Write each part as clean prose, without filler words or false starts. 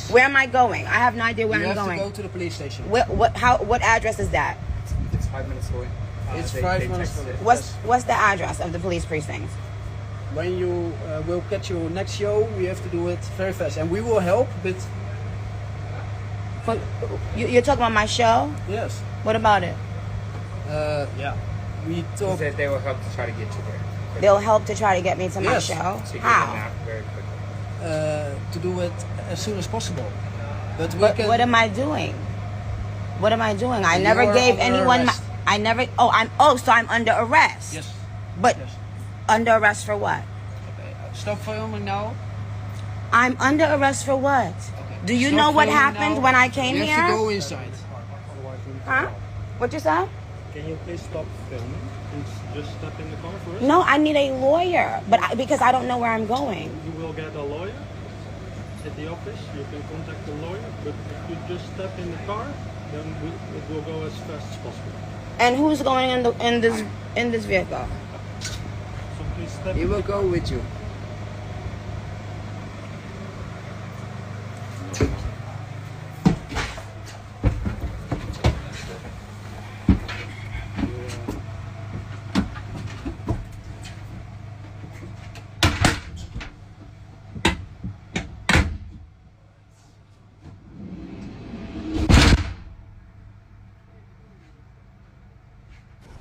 Where am I going? I have no idea where I'm going. You have to go to the police station. What address is that? It's 5 minutes away. It's 5 minutes away. What's the address of the police precinct? When you will catch your next show, we have to do it very fast, and we will help. But you're talking about my show? Yes. What about it? Yeah. We talk. He said they will help to try to get you there. They'll help to try to get me to my show. So How? Very quickly. To do it as soon as possible. But what am I doing? What am I doing? I never gave anyone my. I never. So I'm under arrest. Yes. But yes. Under arrest for what? Okay. Stop filming now. I'm under arrest for what? Okay. Do you know what happened when I came here? You have to go inside. Huh? What you said? Can you please stop filming and just step in the car for us? No, I need a lawyer, because I don't know where I'm going. You will get a lawyer at the office. You can contact the lawyer, but if you just step in the car, then it will go as fast as possible. And who's going in this vehicle? So please step. He will go with you.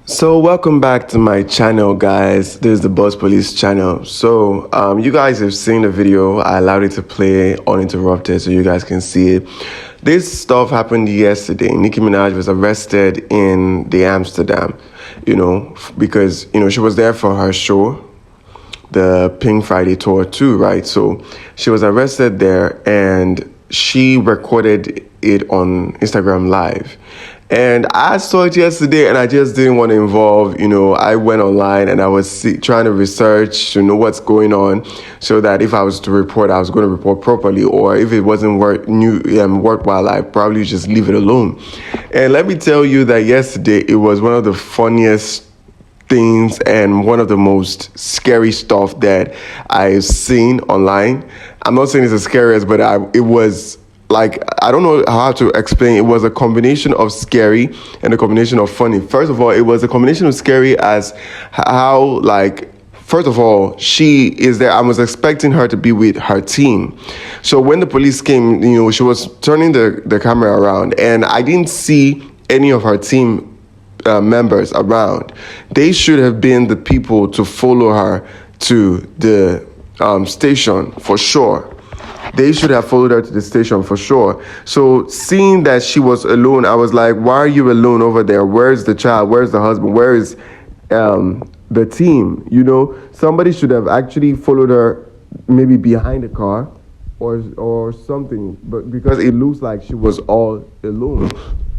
So welcome back to my channel, guys. This is the Boss Police channel. So you guys have seen the video. I allowed it to play uninterrupted so you guys can see it. This stuff happened yesterday. Nicki Minaj was arrested in the Amsterdam, because she was there for her show, the Pink Friday tour too, right? So she was arrested there and she recorded it on Instagram Live. And I saw it yesterday and I just didn't want to involve, I went online and I was trying to research to know what's going on so that if I was to report, I was going to report properly, or if it wasn't worthwhile, I'd probably just leave it alone. And let me tell you that yesterday, it was one of the funniest things and one of the most scary stuff that I've seen online. I'm not saying it's the scariest, but it was like, I don't know how to explain. It was a combination of scary and a combination of funny. First of all, it was a combination of scary as how, first of all, she is there. I was expecting her to be with her team. So when the police came, she was turning the camera around and I didn't see any of her team members around. They should have been the people to follow her to the station for sure. They should have followed her to the station for sure. So seeing that she was alone, I was like, why are you alone over there? Where's the child? Where's the husband? Where is the team? Somebody should have actually followed her maybe behind the car or something, but because it looks like she was all alone.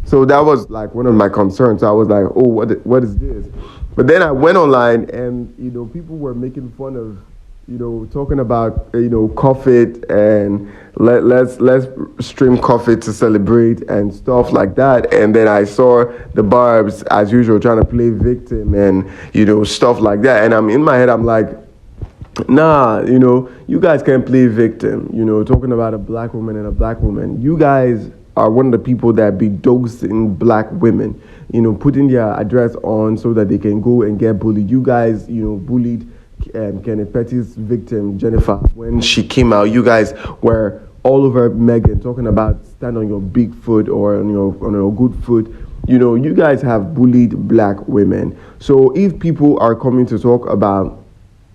So that was like one of my concerns. I was like, oh, what is this? But then I went online and, people were making fun of, talking about, COVID and let's stream COVID to celebrate and stuff like that. And then I saw the Barbs, as usual, trying to play victim and, stuff like that. And I'm in my head, I'm like, nah, you guys can't play victim, talking about a black woman and a black woman. You guys are one of the people that be dosing black women, putting their address on so that they can go and get bullied. You guys, bullied Kenneth Petty's victim, Jennifer, when she came out. You guys were all over Megan talking about stand on your big foot or on your good foot. You guys have bullied black women. So if people are coming to talk about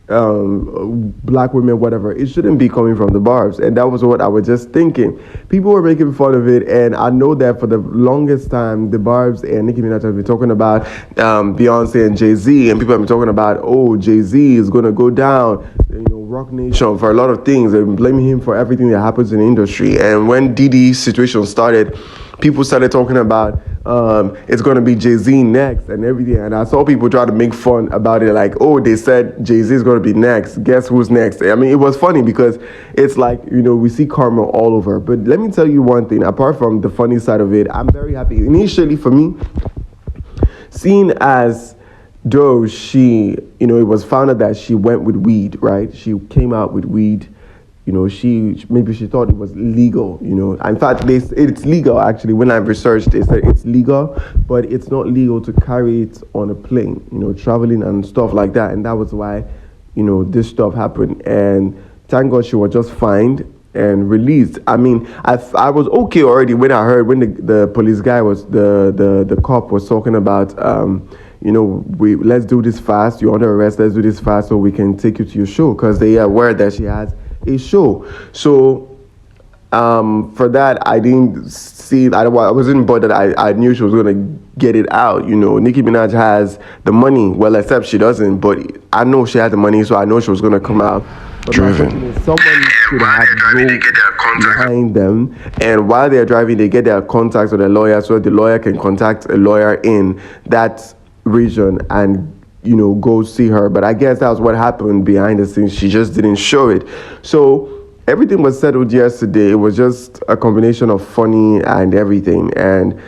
black women, whatever, it shouldn't be coming from the Barbs. And that was what I was just thinking. People were making fun of it, and I know that for the longest time the Barbs and Nicki Minaj have been talking about Beyonce and Jay-Z, and people have been talking about, oh, Jay-Z is gonna go down, Rock Nation, for a lot of things, and blaming him for everything that happens in the industry. And when Diddy's situation started, people started talking about it's going to be Jay-Z next and everything. And I saw people try to make fun about it, like, oh, they said Jay-Z is going to be next. Guess who's next? I mean, it was funny because it's like, we see karma all over. But let me tell you one thing, apart from the funny side of it, I'm very happy. Initially, for me, seeing as though she, it was found out that she went with weed, right? She came out with weed maybe she thought it was legal. In fact, it's legal actually. When I researched, they said it's legal, but it's not legal to carry it on a plane. Traveling and stuff like that, and that was why this stuff happened. And thank God she was just fined and released. I mean, I was okay already when I heard when the police guy was the cop was talking about let's do this fast. You're under arrest. Let's do this fast so we can take you to your show, because they are aware that she has a show. So for that, I didn't see. I wasn't bothered. I knew she was gonna get it out. Nicki Minaj has the money. Well, except she doesn't. But I know she had the money, so I know she was gonna come out. But driven. Someone should have drove behind them, and while they're driving, they get their contacts with a lawyer, so the lawyer can contact a lawyer in that region and go see her. But I guess that was what happened behind the scenes. She just didn't show it. So everything was settled yesterday. It was just a combination of funny and everything. And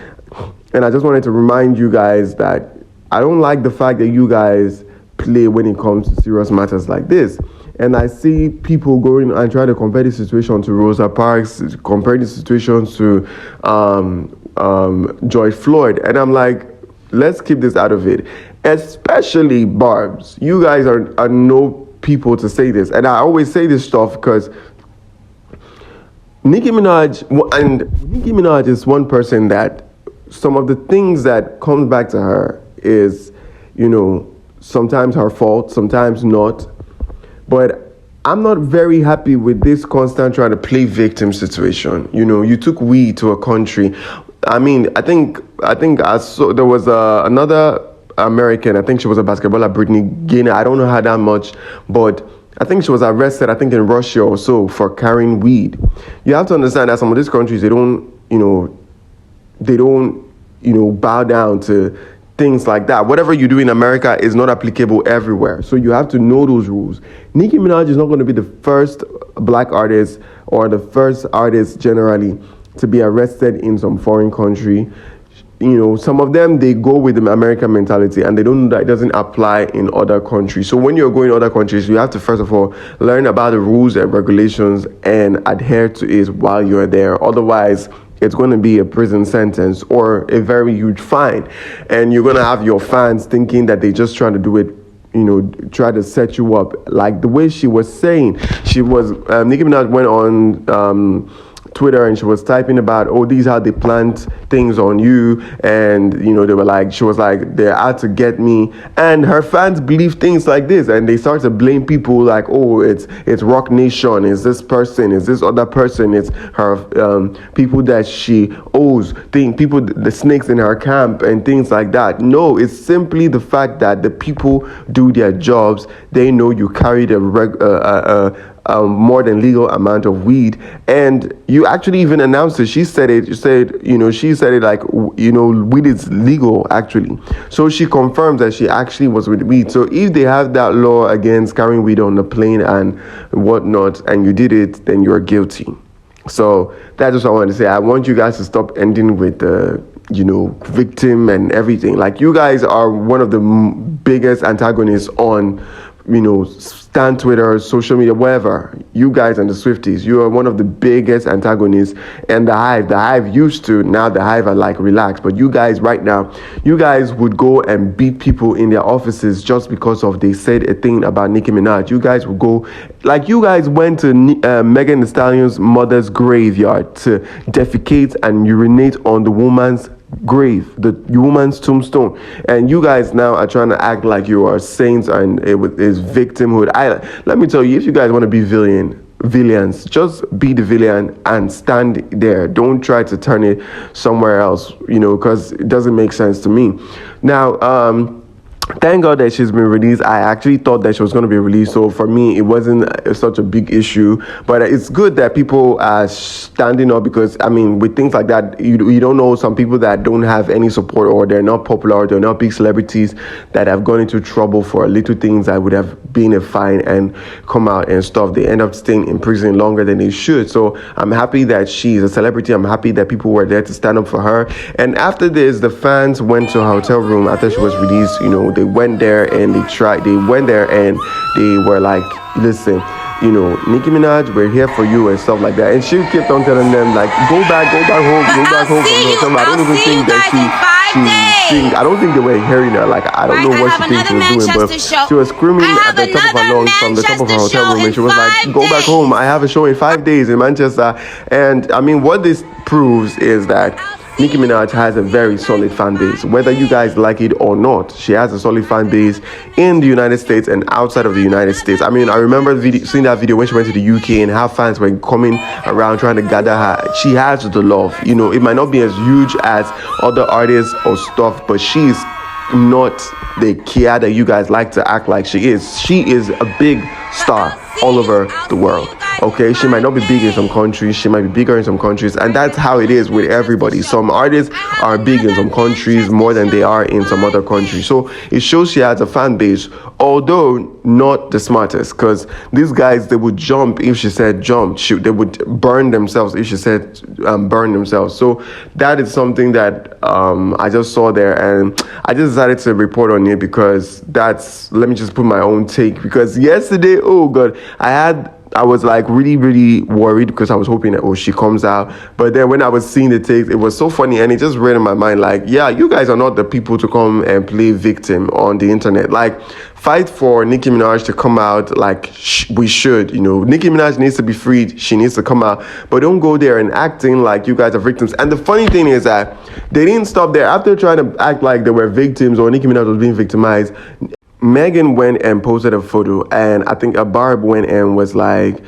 I just wanted to remind you guys that I don't like the fact that you guys play when it comes to serious matters like this. And I see people going and trying to compare the situation to Rosa Parks, compare the situation to George Floyd. And I'm like, let's keep this out of it. Especially Barbs. You guys are no people to say this. And I always say this stuff because Nicki Minaj is one person that some of the things that comes back to her is, sometimes her fault, sometimes not. But I'm not very happy with this constant trying to play victim situation. You took weed to a country. I mean, I think I saw there was another American. I think she was a basketballer, Brittany Gainer. I don't know her that much, but I think she was arrested, I think in Russia or so, for carrying weed. You have to understand that some of these countries, they don't bow down to things like that. Whatever you do in America is not applicable everywhere. So you have to know those rules. Nicki Minaj is not going to be the first black artist or the first artist generally to be arrested in some foreign country. Some of them, they go with the American mentality and they don't know that it doesn't apply in other countries. So when you're going to other countries, you have to first of all learn about the rules and regulations and adhere to it while you're there. Otherwise, it's going to be a prison sentence or a very huge fine. And you're going to have your fans thinking that they're just trying to do it, try to set you up. Like the way she was saying, Nicki Minaj went on Twitter and she was typing about, these how they plant things on you, and she was like, they're out to get me. And her fans believe things like this, and they start to blame people like, it's Rock Nation, it's this person, it's this other person, it's her people that she owes, people, the snakes in her camp and things like that. No, it's simply the fact that the people do their jobs. They know you carried a more than legal amount of weed, and you actually even announced it. She said it. She said it like, weed is legal actually. So she confirms that she actually was with weed. So if they have that law against carrying weed on the plane and whatnot, and you did it, then you're guilty. So that's just what I want to say. I want you guys to stop ending with the victim and everything. Like, you guys are one of the biggest antagonists on Stan Twitter, social media, wherever. You guys and the Swifties, you are one of the biggest antagonists. And the Hive used to, now the Hive are like relaxed. But you guys right now, you guys would go and beat people in their offices just because of they said a thing about Nicki Minaj. You guys would go, like you guys went to Megan Thee Stallion's mother's graveyard to defecate and urinate on the woman's grave, the woman's tombstone, and you guys now are trying to act like you are saints and it is victimhood. Let me tell you, if you guys want to be villains, just be the villain and stand there. Don't try to turn it somewhere else, because it doesn't make sense to me. Now, thank God that she's been released. I actually thought that she was going to be released, so for me it wasn't such a big issue. But it's good that people are standing up, because with things like that, you don't know, some people that don't have any support, or they're not popular, or they're not big celebrities, that have gone into trouble for little things that would have been a fine and come out and stuff. They end up staying in prison longer than they should. So I'm happy that she's a celebrity. I'm happy that people were there to stand up for her. And after this, the fans went to a hotel room after she was released. They went there and they went there and they were like, listen, you know, Nicki Minaj, we're here for you and stuff like that. And she kept on telling them like, go back home, go back home from the hotel. I don't even think that she sing. I don't think they were hearing her. Like, I don't know what she thinks she was doing, but she was screaming at the top of her lungs from the top of her hotel room, and she was like, go back home. I have a show in 5 days in Manchester. And I mean, what this proves is that Nicki Minaj has a very solid fan base. Whether you guys like it or not, she has a solid fan base in the United States and outside of the United States. I mean, I remember seeing that video when she went to the UK and her fans were coming around trying to gather her. She has the love. You know, it might not be as huge as other artists or stuff, but she's not the Kia that you guys like to act like she is. She is a big star all over the world. Okay, she might not be big in some countries, she might be bigger in some countries, and that's how it is with everybody. Some artists are big in some countries more than they are in some other countries. So it shows she has a fan base, although not the smartest, because these guys, they would jump if she said jump. They would burn themselves if she said burn themselves. So that is something that I just saw there, and I just decided to report on it because let me just put my own take. Because yesterday, oh God, I was like really worried because I was hoping that she comes out. But then when I was seeing the takes, it was so funny, and it just read in my mind like, yeah, you guys are not the people to come and play victim on the internet. Like, fight for Nicki Minaj to come out like we should. You know, Nicki Minaj needs to be freed. She needs to come out. But don't go there and acting like you guys are victims. And the funny thing is that they didn't stop there. After trying to act like they were victims or Nicki Minaj was being victimized, Megan went and posted a photo, and I think a Barb went and was like,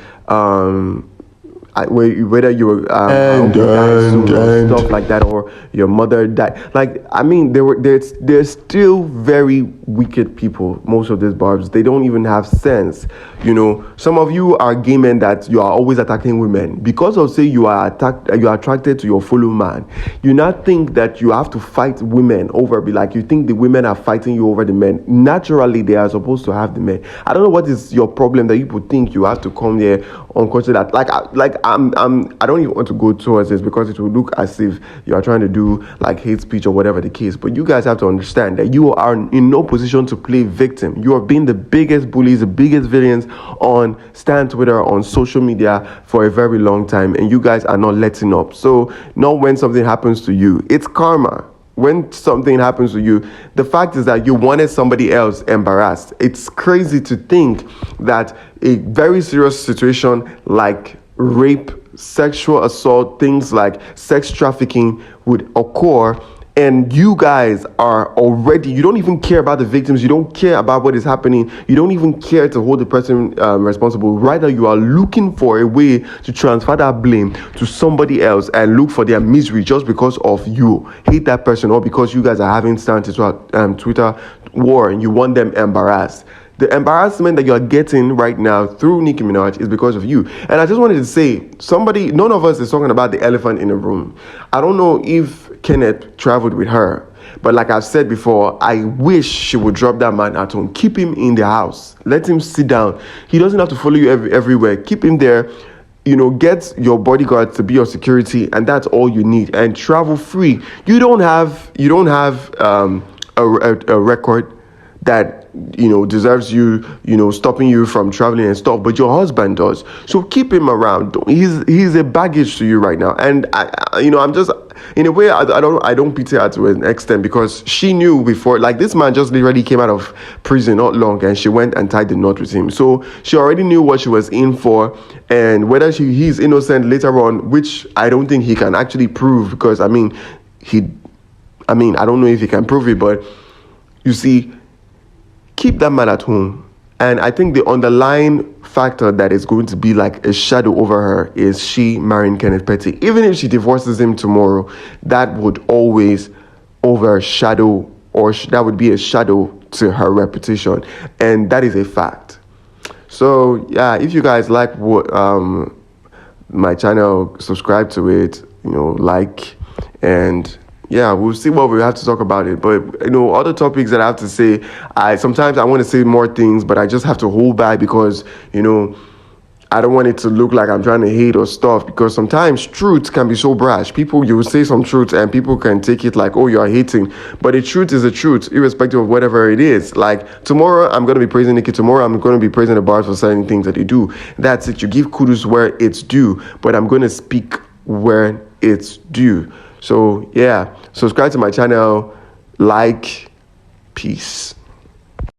whether you were and stuff like that, or your mother died. Like, I mean, they're still very wicked people. Most of these Barbs, they don't even have sense. You know, some of you are gay men that you are always attacking women because of say you are attracted to your fellow man. You not think that you have to fight women over. Be like, you think the women are fighting you over the men. Naturally, they are supposed to have the men. I don't know what is your problem that you think you have to come here unconscious that I don't even want to go towards this because it will look as if you are trying to do like hate speech or whatever the case. But you guys have to understand that you are in no position to play victim. You are being the biggest bullies, the biggest villains on Stan Twitter, on social media for a very long time, and you guys are not letting up. So not when something happens to you, it's karma. When something happens to you, the fact is that you wanted somebody else embarrassed. It's crazy to think that a very serious situation like rape, sexual assault, things like sex trafficking would occur, and you guys are already, you don't even care about the victims, you don't care about what is happening, you don't even care to hold the person responsible. Rather, you are looking for a way to transfer that blame to somebody else and look for their misery just because of you hate that person, or because you guys are having Twitter war and you want them embarrassed. The embarrassment that you're getting right now through Nicki Minaj is because of you. And I just wanted to say, none of us is talking about the elephant in the room. I don't know if Kenneth traveled with her, but like I've said before, I wish she would drop that man at home. Keep him in the house. Let him sit down. He doesn't have to follow you everywhere. Keep him there. You know, get your bodyguard to be your security, and that's all you need. And travel free. You don't have a record that, you know, deserves you, you know, stopping you from traveling and stuff, but your husband does. So keep him around. He's a baggage to you right now. And I'm just, in a way, I don't pity her to an extent, because she knew before, like, this man just literally came out of prison not long, and she went and tied the knot with him. So she already knew what she was in for, and whether he's innocent later on, which I don't think he can actually prove, because I don't know if he can prove it, but you see, keep that man at home. And I think the underlying factor that is going to be like a shadow over her is she marrying Kenneth Petty. Even if she divorces him tomorrow, that would always overshadow, or that would be a shadow to her reputation. And that is a fact. So yeah, if you guys like what my channel, subscribe to it, you know, like, and yeah, we'll see what we have to talk about it. But, you know, other topics that I have to say, sometimes I want to say more things, but I just have to hold back because, you know, I don't want it to look like I'm trying to hate or stuff, because sometimes truth can be so brash. People, you will say some truth and people can take it like, oh, you're hating. But the truth is the truth, irrespective of whatever it is. Like tomorrow, I'm going to be praising Nicki. Tomorrow, I'm going to be praising the bars for certain things that they do. That's it. You give kudos where it's due, but I'm going to speak where it's due. So yeah, subscribe to my channel, like, peace.